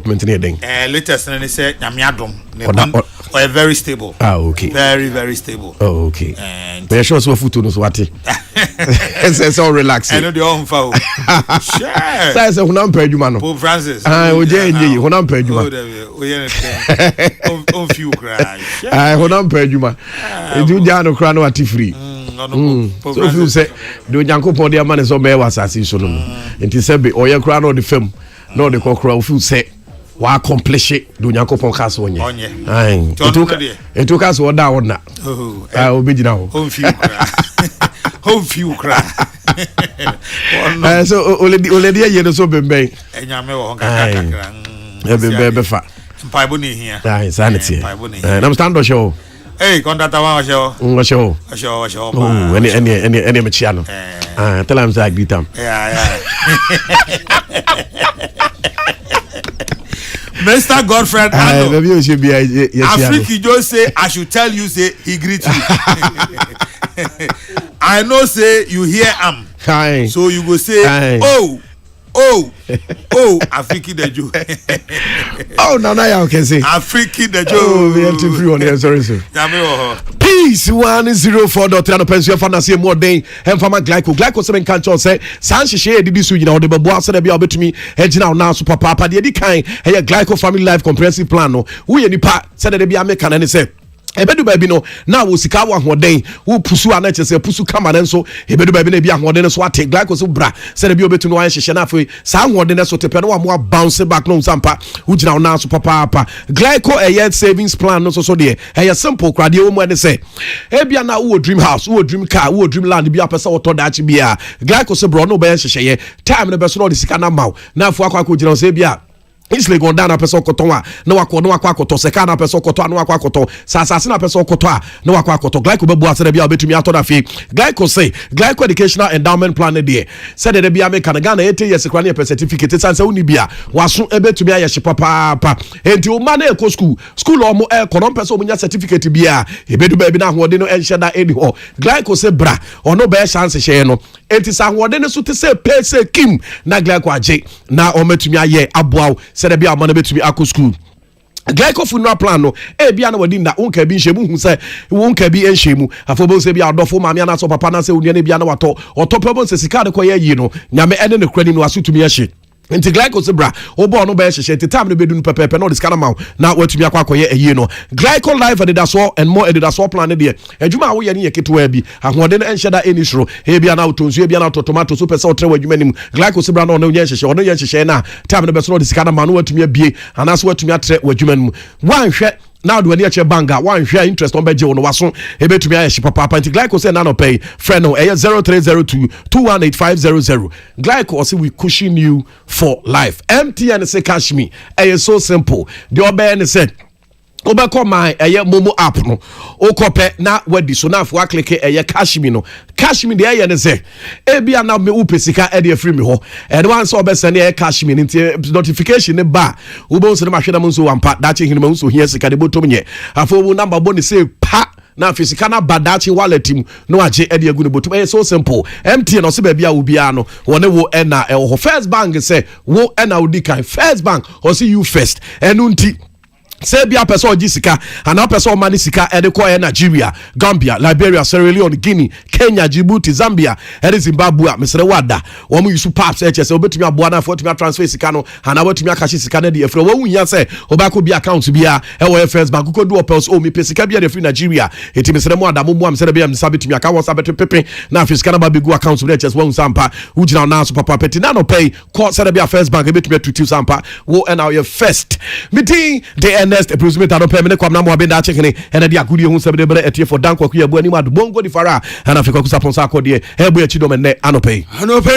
development near then. Latest and they say Yamiadom. Or very stable. Okay. Very, very stable. Oh, okay. And they show us what food to know what it's all relaxing. I know the home foul. Sure. Say say hunam per adwuma no. Pope Francis. Oje nyi hunam per adwuma. On few cry. Hunam per adwuma. Edu dia no kra no ati free. So if you say do Nyankopon dia man so me wasase so no. Enti say be oye kra no de fam. No de kokra if you say wa accomplish it do Nyankopon ka so onye. Ai. Etu ka so oda wona. Oh. Obegina ho. On few cry. Home few cry. So already a year so bembe. Enyame wo kakakra. Bembe fa. Mpaibo ni here. Sanity. Na stand show. Hey, contact one show. Show. Oh, any mechiano. Tell him say greet him. Yeah. Mr. Godfred maybe you should be Afriki just say I should tell you say he greet you. I know say you hear am. So you go say oh Afriki the Jew. Oh now you can say Afriki the Jew. Oh we have to free on here sorry sir. Peace 104.3 no pension fantasy more day and farmer glyco 7 can say sanche share did this you know the boy said be obetumi engine now so papa the kind hey glyco family life comprehensive plan no we nipa said they be american and say ebedu baby no na wo sika wa hoden wo pusu anache se pusu kama nenso ebedu baby na bi ahoden so ate glyco so bra se be obetumi wan hyehye na afei sa ahoden so tepe no wa mo bounce back no sampa wo gina na so papa glyco savings plan no so de simple krade wo mu ene se ebia na wo dream house wo dream car wo dream land bi apesa wo to dachi bia glyco so bro no be hyehye time no be so no de sika na maw na afu akwa gina se bia Isle go down na person koton a na wakwa koton seka na person koton na wakwa koton sasase na person koton a na wakwa koton glyco bebu asere bia obetumi ato na fi glyco say glyco educational endowment plan there said they bia make Ghana 8 years kra na certificate sanse uni bia waso ebetumi aye papa enti o man e ko school o mo e konon person omunya certificate bia ebedu ba bi na hoode no enhye da edi ho glyco say bra ono be chance hye no enti sa hoode no so te say pese kim na glyco age na o metumi aye aboa said be amana betumi akọ school glyco funeral plan no bia na wadi na wonka bi nhemu hu se wonka bi enhemu afobo se bia adofo maame na so papa na se unia na bia na wato otopebo se sika de koye yi no nyame ene ne krani no asutumi ahye Nti glyco zebra obo no be hyehye ti time no bedu no pepepe no discount amount na watumi akwakoye eyi no glyco life edidaso and more edidaso plan de adwuma wo ye ne yeketo bi ahode no enhyeda enisro e bia na otonsu e bia na tomato so pese otre wadwuma nim glyco zebra no no ye hyehye na time no be so no discount amount no watumi abie anaso watumi atre wadwuma nim wanhwe now do any ache banga one share interest on beje no waso ebetumi aye papa anti glyco say na no pay friend no 0302 218500 glyco say we cushion you for life MTN say cash me so simple the obey said obeko my momo app no okope na wadi so na afo click cash me no cash me dey ne say ebia na me upesika e dey free me ho and once obesane cash me nti notification ne ba ubo so na hweda mo so wampa dache hinima so hia sika de botom nye afo bu number bo ne say pa na fisika na badachi wallet mu no age e dey agu ne botom so simple MTN no se ba bia obia no wone wo e na first bank say wo e na odi kan first bank or see you first enu nti say bia person ojisika and person mani sika e de ko Nigeria, Gambia, Liberia, Sierra Leone, Guinea, Kenya, Djibouti, Zambia, e Zimbabwe, mesere wada wo mu yusu paps HS obetumi aboa na afotumi transfer sika no and obetumi akashi sika na de efro wo hu yan say obako bi account bia e wo first bank ko do opels o mi pesika bia de free Nigeria eti mesere mo adamu mo am mesere bia msabetumi aka wo sabeto pepe na fisika na ba begu account bi HS wo hu sampa ugina na so papa peti na no pay ko sere bia first bank ebetumi tutu sampa wo and now your first meeting the next approximate I don't pay me kwam na mo abenda chekene ene dia agudi hu sebe de bere etie for danko ku yabu ani madu bongo di fara ana Africa ku sapon sa akode ebu echi do me ne anope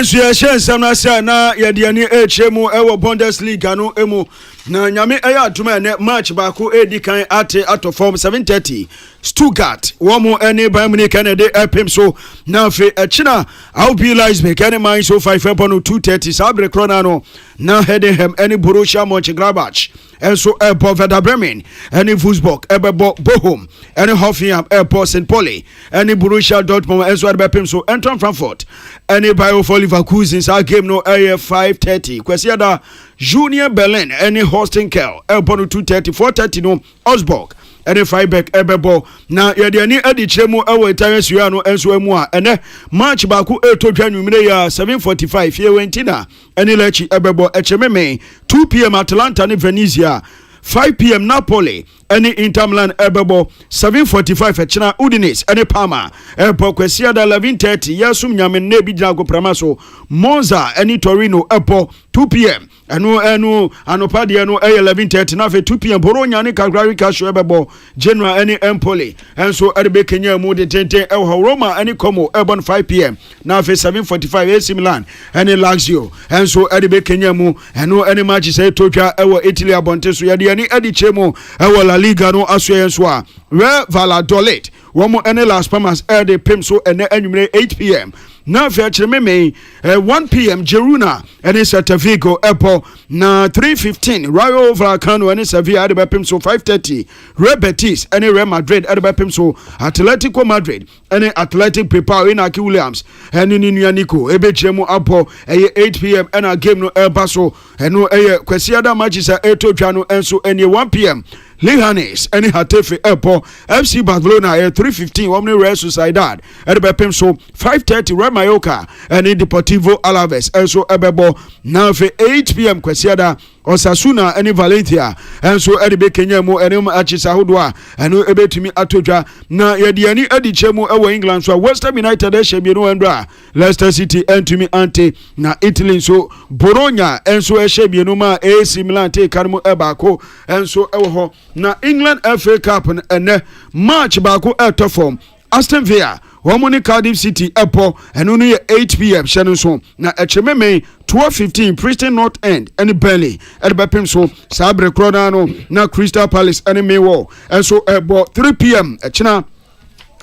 so shen na say na ye de ani echemu ewo Bundesliga no emu na nyame eya atuma ne match ba ko edi kan ate ato form 7:30 Stuttgart womo ene Bayern Munich ene de epim so na fe echina au be lies be kan man so 5.230 sabre krona no na Heidenheim any Borussia Mönchengladbach enso ɛbɔ Werder Bremen any Wolfsburg ɛbɛbɔ Bochum any Hoffenheim ɛbɔ St. Pauli any Borussia Dortmund enso ɛbɛpem so Eintracht Frankfurt any Bayer Leverkusen sa game no 5:30 kwesiada Union Berlin any Holstein Kiel ɛbɔ no 2:30 4:30 no Augsburg any Freiburg ɛbɛbɔ na yɛde ani adi kyerɛ mu ɛwɔ Italian Serie A no enso emu a ɛnɛ match baako ɛtɔ nwumire ya 7:45 Fiorentina any Lecce ɛbɛbɔ ɛkyɛmeme 2 p.m. Atalanta ne Venezia 5 p.m. Napoli any Inter Milan ɛbɛbɔ 7:45 ɛkyena Udinese any Parma ɛbɔ kwesiada 11:30 yɛsum nyame ne bi gyina agoprama so Monza any Torino ɛbɔ 2 p.m. ɛno anopadeɛ no 11:30 na afei 2 p.m. Bologna ne Cagliari Calcio ɛbɛbɔ Genoa any Empoli ɛnso ɛde Kenya mu de tenten ɛwɔ Roma any Como ɛbɔ 5 p.m. na afei 7:45 AC Milan any Lazio ɛnso ɛde Kenya mu ɛno any match sɛ totwa ɛwɔ Italy abɔnte so yɛde ani ɛde kyɛ mu ɛwɔ La Liga no aso yɛn so a Real Valladolid wɔn any Las Palmas ɛde pem so ɛnɛ anwumire 8 p.m. na afei 1 p.m. Girona any Celta Vigo ɛbɔ na 3:15 Rayo Vallecano any Sevilla ɛde bɛpem so 5:30 Real Betis any Real Madrid ɛde bɛpem so Atletico Madrid any Athletic Bilbao Inaki Williams any Nua Nico ɛbɛkyerɛ mu abɔ 8 p.m. ɛna game no ɛba so ɛno kwesiada matches ɛtɔ no enso any 1 p.m. Leganes any Hatafe Epo FC Barcelona 3:15 Omni Real Sociedad at the bepem so 5:30 Real Mallorca and Deportivo Alaves also ebebo now for 8 p.m. kwesiada Osasuna any Valencia and so Eddie Kenya mo and Achisahudwa and ebetumi atodwa na yediani edi chemu ewo England so West Ham United eshebinu endra Leicester City entumi ante na Italy so Bologna enso eshebinu ma AC Milan te kanmu ebako enso ewo ho na England FA Cup ene match baako eto form Aston Villa Womoni Cardiff City Epo and only 8 p.m. Shannon so na echememe 12:15 Preston North End and Burnley at Bepim so Sabre Crodano na Crystal Palace and Millwall and so about 3 p.m. Echena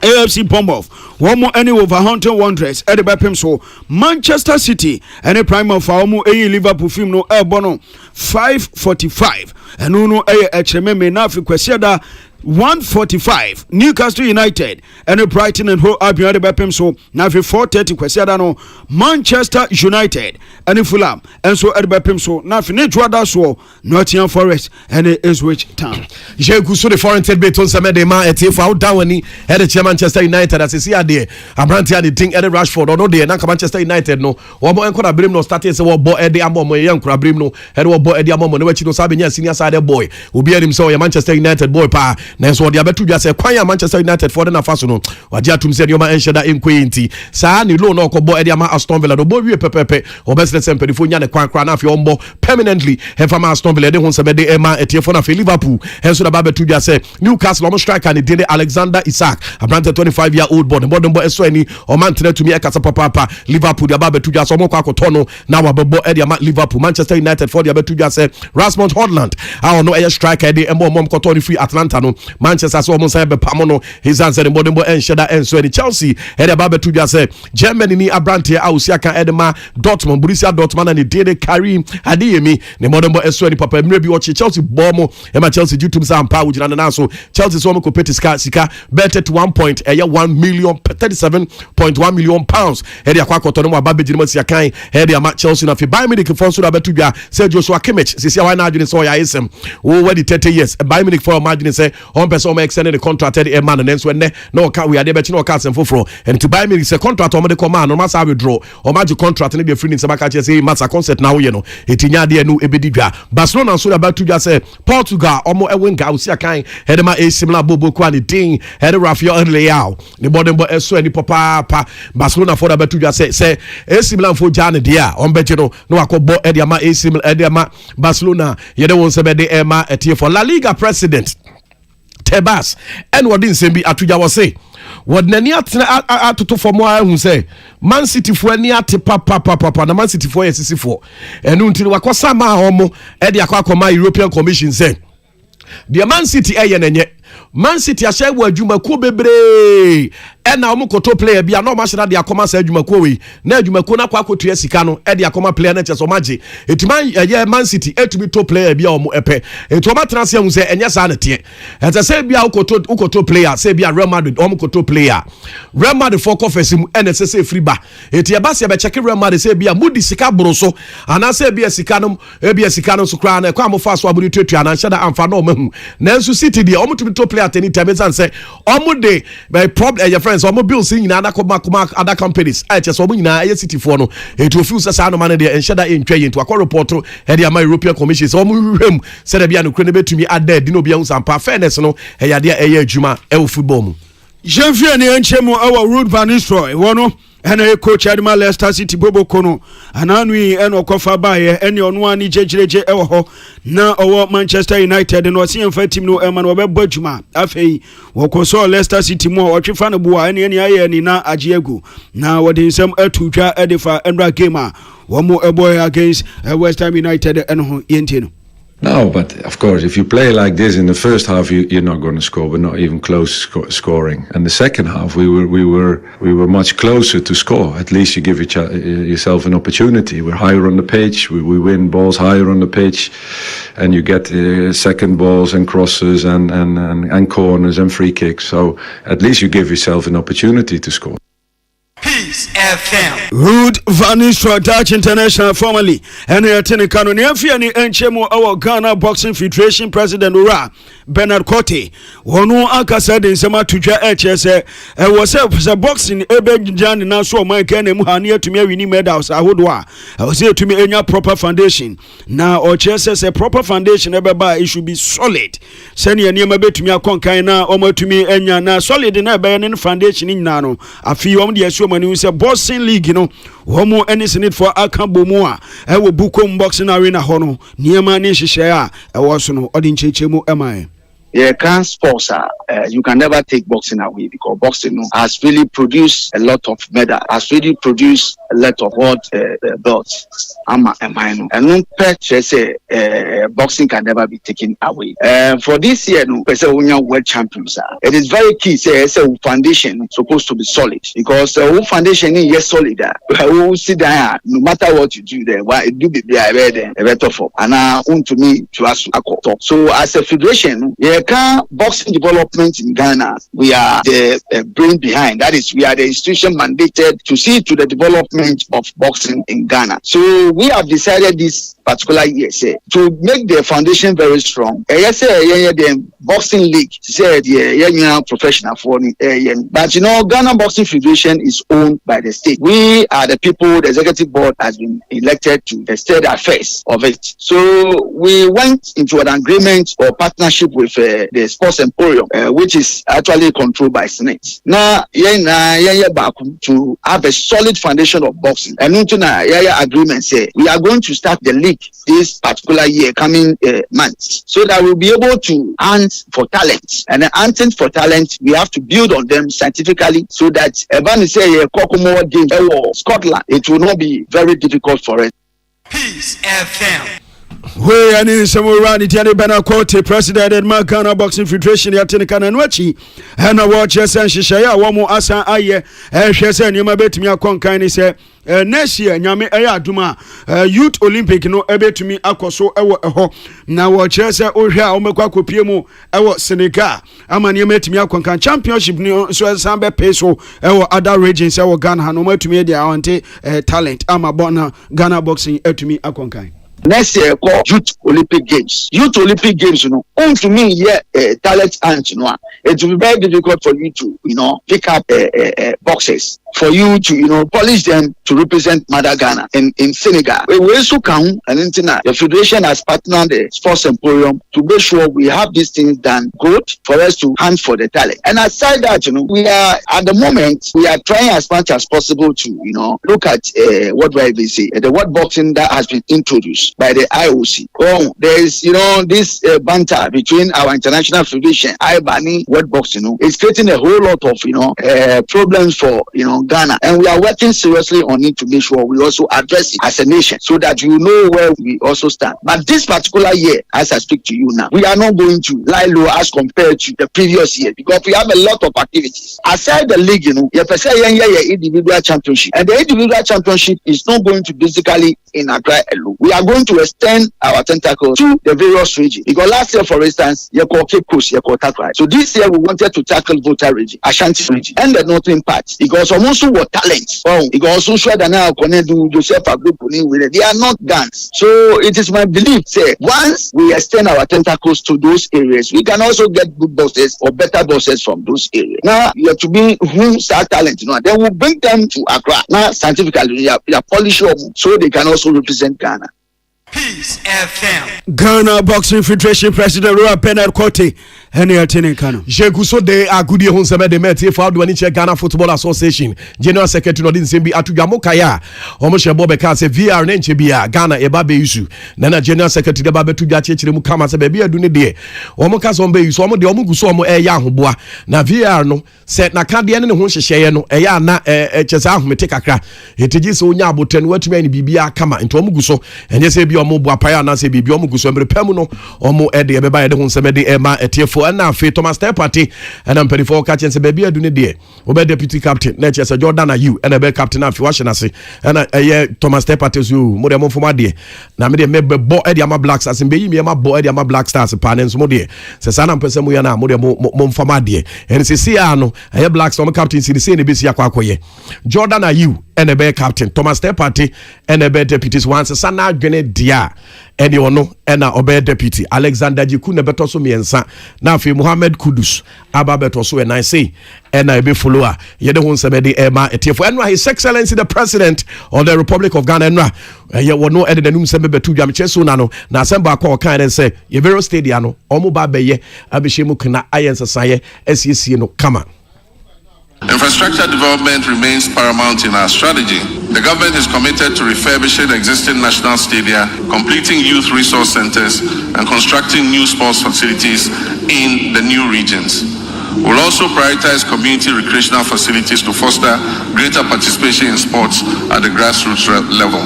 AFC Bournemouth one more any Wolverhampton Wanderers at the Bepim so Manchester City and a prime of Aumu Liverpool film no Bono 5:45 and no echememe na fi kwesiada 1:45 Newcastle United and a Brighton and Hove Albion at the Bepim so now for 4:30 kwesiada no Manchester United and Fulham and so at the Bepim so now for Nedwada so Nottingham Forest and Ipswich Town. Je kuso the foreign ted beton samede ma etif out down when he had a Manchester United as see there Abrante had the thing at Rashford or no there na Manchester United no one more encounter brim no started say what boy Eddie Amomo young brim no had what boy Eddie Amomo no we no sabi senior side boy will be him so Manchester United boy pa na so dia betu dia say kwan Manchester United for the na faso no wadi atum say your man ensheda enkwenti saa ni loan no ko boy Eddie ama Aston Villa no boy wie pepepe obesle sempedifo nya ne kwan kran na afi ombo permanently hefa ma Aston Villa de ho sebe de ema etiefo na Liverpool henso da ba betu dia say Newcastle omo striker ni de Alexander Isak Abrante 25-year-old boy modern boy eso ani o man tene to me ekasa papa Liverpool dia ba betu dia so omo kwa kotono na wa bebo Eddie ama Liverpool Manchester United for dia betu dia say Rasmus Hojlund I no e striker de embo mom kotono free Atlanta no Manchester so omo say be pamono his answer the modern boy ensheda enso any Chelsea Eddie ba betu dia say Germany ni Abrante Ausia kan Edema Dortmund Borussia Dortmund and the Karim Adeyemi ne modern boy eso any papa mre bi watch Chelsea bomo e ma Chelsea YouTube sam pa wujina na so Chelsea so omo ko peti sika better to 1 point 37.1 million pounds Eddie akwa kotono mo ababe jinimo sia kan Eddie ama Chelsea na fi Bayern Munich for so da betu bia say Joshua Kimmich sisi wa na adwene so ya isem wo we the 30 years Bayern Munich for imagine say on person o extend the contract Eddie man and so ne no ka we ade be chi no ka sem foforo and to Bayern Munich say contract o mo de command no ma sa withdraw o ma contract ne be free ni se ba ka che say masa concept na wo ye no etinya de no ebedi dwa Barcelona so da betu bia say Portugal o mo ewen ga usia kan Eddie ma AC Milan bobo kwa ni ding Eddie Rafael Leao the modern boy eso any papa Barcelona for da betu just say AC Milan for Jane dia on beje no akọbọ Eddie ama AC Milan Eddie ama Barcelona ye de won se be de ema etie for La Liga president Tebas and what didn't say be atuja was say what nani atoto for more who say Man City for any ate papa na Man City for SC4 and until wakosa ma homo Eddie akwa European Commission say the Man City nenye Man City ahye wo adwumako bebre na omo koto player bia na o ma hye na akoma sa adwumako we na adwumako na kwa kotua sika no de akoma player na cheso maje etuman ye Man City etumi to player bia omo epe etu omo transfer hu se enye sa na te enta se bia ukoto player se bia Real Madrid omo koto player Real Madrid for conference mu NSS free ba eti e ba se be check Real Madrid se bia mudi sika boroso ana se bia sika no so kra na kwa mo fa so abudi tutua na hye da amfa na omo hu na nso City de omo tumi to player at any time say omo de by problem your friends omo bills nyina na koma other companies I just omo nyina aye City for no etu ofi so sa no man de enhyeda entwa yinto akọ report e de ama European Commission so omo hwem se de bia no kre ne betumi ada di no bia unsampa fairness no e yade eye adwuma e wo football mu Jean-Pierre ne enchemu our Ruud van Nistelrooy wono ena coach Adama Leicester City Bobo Kono ananui eno kofa baye ene ono ani jejereje ewo ho na owo Manchester United no se yemfa team no ema no bebo adwuma afei wokoso Leicester City mo otwefa no bua ene aye ni na agiegu na wode nsem atutwa edefa endra game a wo mo eboy against West Ham United eno ho yenti no. No, but of course, if you play like this in the first half, you're not going to score. We're not even close scoring. And the second half, we were much closer to score. At least you give yourself an opportunity. We're higher on the pitch. We win balls higher on the pitch, and you get second balls and crosses and corners and free kicks. So at least you give yourself an opportunity to score. Peace FM. Ruud van Nistelrooy Dutch international formally and Tene Kano ne afia ni enchemo our Ghana Boxing Federation president Ora Bernard Cote wono akasa de nsema tudwa HSE was a boxing ebe jan na so man kan mu ha ne atumi awini medals ahodo a was atumi enya proper foundation na o HSE proper foundation ebeba it should be solid sene ne ma betumi akonkan na o matumi enya na solid na ebe ne foundation nyina no afi o de asu mani say boxing league no homo any senate for akambomu a e wo bukom boxing arena hono niema ne hihye a e wo so no odi nchechemu emae. Yeah, can sponsor. You can never take boxing away because boxing has really produced a lot of medal, has really produced a lot of world belts. And boxing can never be taken away. For this year, world champions. It is very key. Say, foundation supposed to be solid because foundation is solid. Who sit there, no matter what you do there, why it do be a better for. And to me to us. So as a federation, yeah. Boxing development in Ghana, we are the brain behind. That is, we are the institution mandated to see to the development of boxing in Ghana. So we have decided this particular year to make the foundation very strong. The boxing league said professional for but Ghana Boxing Federation is owned by the state. We are the people. The executive board has been elected to the state affairs of it. So we went into an agreement or partnership with the Sports Emporium, which is actually controlled by Senate. Now, to have a solid foundation of boxing, and agreement say we are going to start the league this particular year, coming months, so that we'll be able to hunt for talent. And hunting for talent, we have to build on them scientifically, so that Scotland, it will not be very difficult for it. Peace FM. We ani samurani tiani bana kote president and Ghana Boxing Federation ya tene kana nwachi na watch sen shishaya wo mu asan aye hwese nyoma betumi akonkan ni se next year nyame eya aduma youth olympic no ebetumi akoso ewo eho na watch se ohwe a omekwa akopie mu ewo Senegal ama nyama etumi akonkan championship ni so san be peso ewo other regions ewo Ghana no matumi dia awante talent ama bona Ghana Boxing etumi akonkan. Next year, called Youth Olympic Games. Youth Olympic Games, to me, talent and it will be very difficult for you to, pick up boxes for you to, polish them to represent Mother Ghana in Senegal. We also count and the federation has partnered the Sports Emporium to make sure we have these things done good for us to hunt for the talent. And aside that, we are at the moment we are trying as much as possible to, look at what do I say, the world boxing that has been introduced. by the IOC. Oh, there is, this banter between our international federation, IBANI, World Boxing, it's creating a whole lot of, problems for, Ghana. And we are working seriously on it to make sure we also address it as a nation so that you know where we also stand. But this particular year, as I speak to you now, we are not going to lie low as compared to the previous year because we have a lot of activities. Aside the league, individual championship. And the individual championship is not going to basically in Accra alone. We are going to extend our tentacles to the various regions. Because last year, for instance, you call Cape Coast, you call Takra. So this year we wanted to tackle Volta region, Ashanti region, and the northern part. Because almost what talents. Because also sure that now Joseph Agbo, they are not guns. So it is my belief, say, once we extend our tentacles to those areas, we can also get good bosses or better bosses from those areas. Now you have to be who start talent, then we'll bring them to Accra. Now scientifically, you polish them so they can also represent Ghana. Peace FM. Ghana Boxing Federation President Roa Penel Kote. Any attending Kano. Jekuso de agudi hun seme de meti for do che Ghana Football Association. General Secretary no din sembi atudwamo kaya. Omo shebo be ka se VR ne nche bia Ghana e ba be issue. Na General Secretary de ba betu dwa chechire mu kama se be bia du ne de. Omo ka so be issue omo de omo guso omo e ya ahoboa. Na VR no se na ka de ne ho hyehyeye no e ya na chese ahomete kakra. Etiji se onya aboten watumi ani bibia kama nto omo guso enye se bia omo boa paya na se bibia omo guso mbre pam no omo e de e be ba ye de ho seme de e ma etiefo na fe Thomas Party and I'm 24 catching se baby adu ne de obe deputy captain na chese Jordan Ayew and be captain afi wa hyenase and Thomas Party so mo de mo foma de na me de me bo e de ama Black Stars be yi me ma bo e de ama Black Stars panen so mo de se sana mpese mo ya na mo de mo foma de and se si ano Black Stars captain si se ne be si akwakoye Jordan Ayew and be captain Thomas Party and be deputies once sana adwene dia and you know and obe deputy Alexander Jiku ne beto so miensa na afi Mohammed Kudus aba beto so and I say and I be follower ye de hun sebe de ema etiefo and His Excellency the President of the Republic of Ghana and ye wono ede de num sebe betu dwam cheso na no na asemba akọ kan and say ye vero stadium no omo ba beye abihemu kana ayensesaye asiesie no kama. Infrastructure development remains paramount in our strategy. The government is committed to refurbishing existing national stadia, completing youth resource centers, and constructing new sports facilities in the new regions. We'll also prioritize community recreational facilities to foster greater participation in sports at the grassroots level.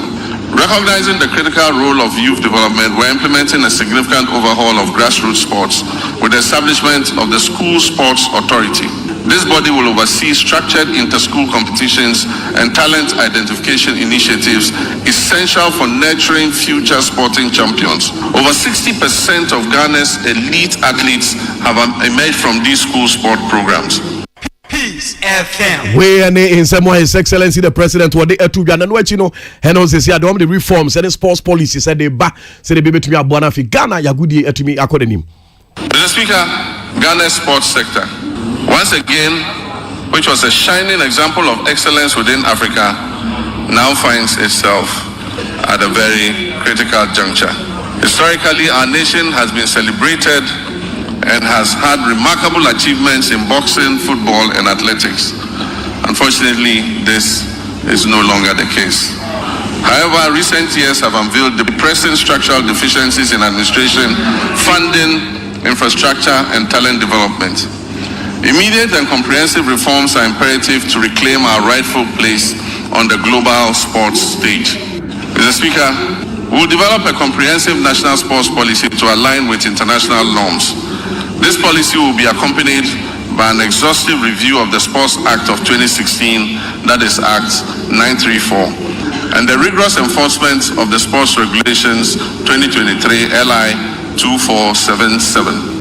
Recognizing the critical role of youth development, we're implementing a significant overhaul of grassroots sports with the establishment of the School Sports Authority. This body will oversee structured inter-school competitions and talent identification initiatives essential for nurturing future sporting champions. Over 60% of Ghana's elite athletes have emerged from these school sport programs. Peace FM. We and in some way His Excellency the President what they to Ghana no you know and also say the reforms and the sports policy said they ba say they be to me abona fi Ghana ya gudi etumi akodenim. Mr. Speaker, Ghana's sports sector once again, which was a shining example of excellence within Africa, now finds itself at a very critical juncture. Historically, our nation has been celebrated and has had remarkable achievements in boxing, football, and athletics. Unfortunately, this is no longer the case. However, recent years have unveiled depressing structural deficiencies in administration, funding, infrastructure, and talent development. Immediate and comprehensive reforms are imperative to reclaim our rightful place on the global sports stage. Mr. Speaker, we will develop a comprehensive national sports policy to align with international norms. This policy will be accompanied by an exhaustive review of the Sports Act of 2016, that is Act 934, and the rigorous enforcement of the Sports Regulations 2023 LI 2477.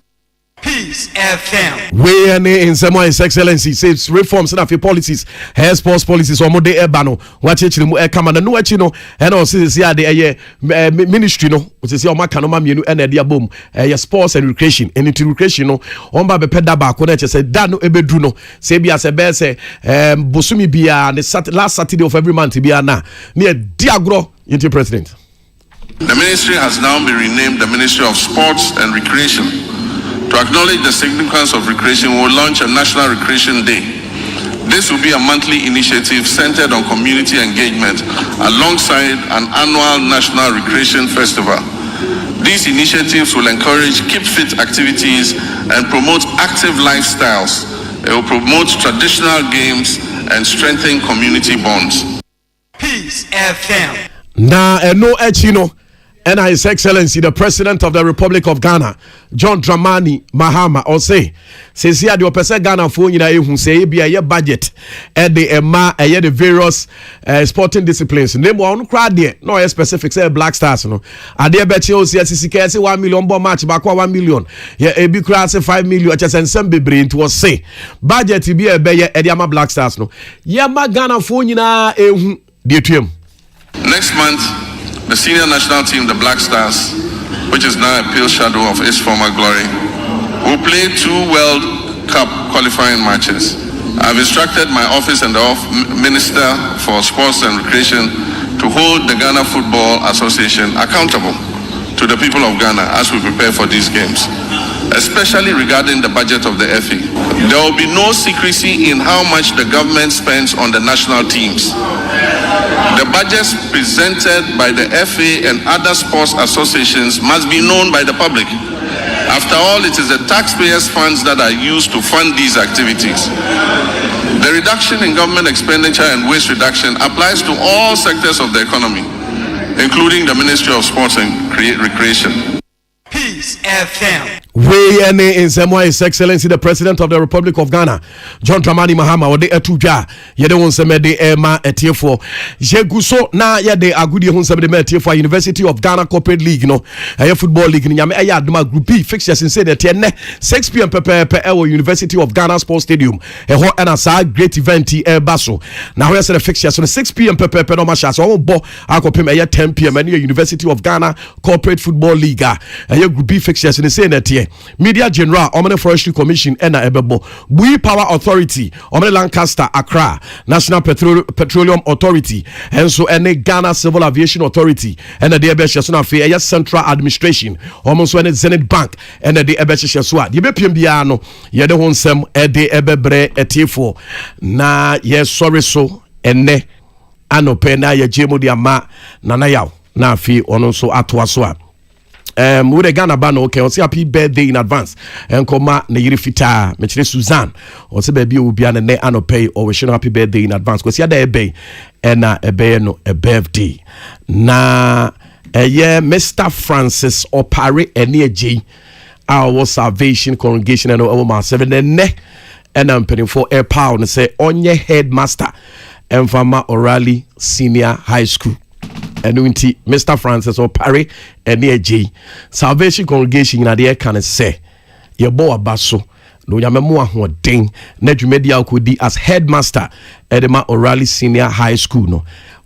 Peace FM. We and in some way His Excellency says reforms and policies, hair sports policies or more de ebano. Watch it mu kama na no achi no and also see the ministry no which is your makanoma mienu and the abom sports and recreation and into recreation no on ba be peda ba ko na che say da no ebedu no say bia say be say bosumi bia the last Saturday of every month bia na near diagro into president. The ministry has now been renamed the Ministry of Sports and Recreation. To acknowledge the significance of recreation, we will launch a National Recreation Day. This will be a monthly initiative centered on community engagement alongside an annual National Recreation Festival. These initiatives will encourage keep fit activities and promote active lifestyles. It will promote traditional games and strengthen community bonds. Peace FM. Na no echino. And His Excellency, the President of the Republic of Ghana, John Dramani Mahama, or say here the opposite Ghana for you say be a budget at the the various sporting disciplines. Name one crowd there, no specific say Black Stars. No, I dare bet you see 1 million bomb match back 1 million. Yeah, a big crowd say 5 million. Just and some baby it was say budget to be a better at the Black Stars. No, yeah, Ghana for you na Next month, the senior national team, the Black Stars, which is now a pale shadow of its former glory, will play 2 World Cup qualifying matches. I've instructed my office and the Minister for Sports and Recreation to hold the Ghana Football Association accountable to the people of Ghana as we prepare for these games, especially regarding the budget of the FA. There will be no secrecy in how much the government spends on the national teams. The budgets presented by the FA and other sports associations must be known by the public. After all, it is the taxpayers' funds that are used to fund these activities. The reduction in government expenditure and waste reduction applies to all sectors of the economy, including the Ministry of Sports and Recreation. Peace FM. We in some way, His Excellency, the President of the Republic of Ghana, John Dramani Mahama, or the Etuja, Yede Hunsemede Ema Etiefo, Jeguso, na Yede Agudi Hunsemede Etiefo, University of Ghana Corporate League, no, a football league, Yame Ayaduma Group B, fixtures in say that 6 p.m. per University of Ghana Sports Stadium, a hot and a great event, Basso. Now, here's the fixtures on 6 p.m. per no match, so bo Akopim 10 p.m. and University of Ghana Corporate Football League, a Group B fixtures in the same that Media General, Omene Forestry Commission, Ena Ebebo, Bui Power Authority, Omene Lancaster, Accra, National Petroleum Authority, and so Ene Ghana Civil Aviation Authority, and the Ebeshasuna Fe, Central Administration, almost when it's Zenith Bank, and the Ebeshasua, the Bepimbiano, Yede Honsem, Ede Ebebre, Etifo, na yes, sorry so, Ene, Anope, na ye Jemo Diama, Nanayao, na Fi, Onoso Atwaswa. With the Ghana band, okay, say happy birthday in advance. And Koma Neyiri Fita, Mechire Suzanne, or say baby will be an ne pay or wish happy birthday in advance. Because yada ebe and no a birthday. Na Mr. Francis Opare J, our Salvation Congregation and over 7 and ne and I'm paying for a pound and say on your headmaster and Fama Orally Senior High School. And Mr. Francis Opare and J Salvation Congregation in the can say your boy basso no yamemo ho den na dwumedia ko di as headmaster Edema Orally Senior High School no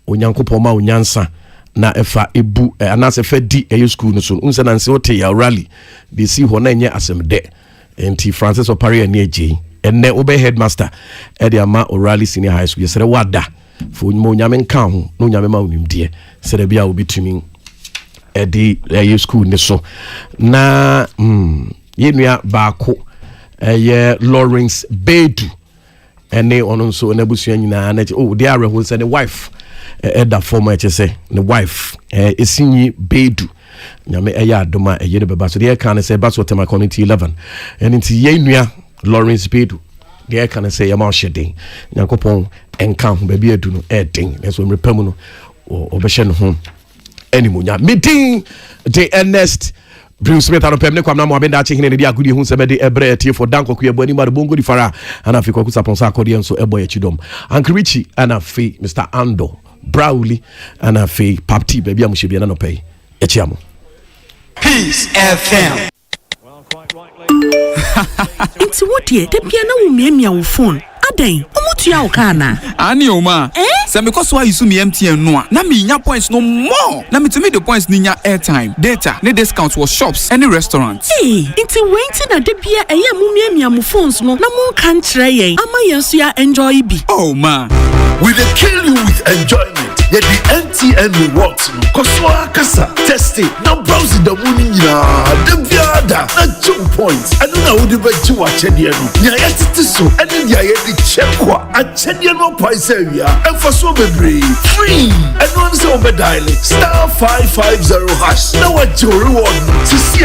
onyankopɔ ma onyansa na efa ebu anase fa di e school no so unsa nanse wote ya Orally de si ho na nye asem de enti Francis Opare and J enne obe headmaster Edema Orally Senior High School yesere wada for mo nyame nka ho no nyame ma onim de sere bia obetumi edi school ne so na yenua baako Lawrence Bedu ene ono so na busua nyina na they are who say the wife da former say the wife esinyi Bedu nyame adoma de beba so they can say baso tema community 11 and nti yenua Lawrence Bedu they can say yama shedin yakopon enka ho ba bia du no den so mrepam no obehye no ho animunya meeting the Ernest Bruce Smith and Pemne kwamna mo abenda chehine de agudi hu semede ebre etie for danko ku ebani ma bongo di fara ana fi kwakusa ponsa akodi so ebo ya chidom Ankrichi ana fi Mr. Ando Brawley ana fi Papti baby amuhye bia na no pay echiamo Peace FM. It's what ye de bia na wo miamia wo phone adan omutu ya okana ani oma say because why you use me MTN no na me nya points no more na me to me the points ni nya airtime data ne discounts for shops any restaurants it's waiting na de bia eye mu miamia mo phones no na mo kan kire yen ama yen so ya enjoy bi oh man we dey kill you with enjoyment Yet the MTN rewards Koswa Kasa test it. Now browse the morning the Viada not 2 points. I don't know who the bet you are Chediano. Yayati so and then Yayati Chekwa at Chediano Price area and for so free. And once over dial *550#. Now what your reward to see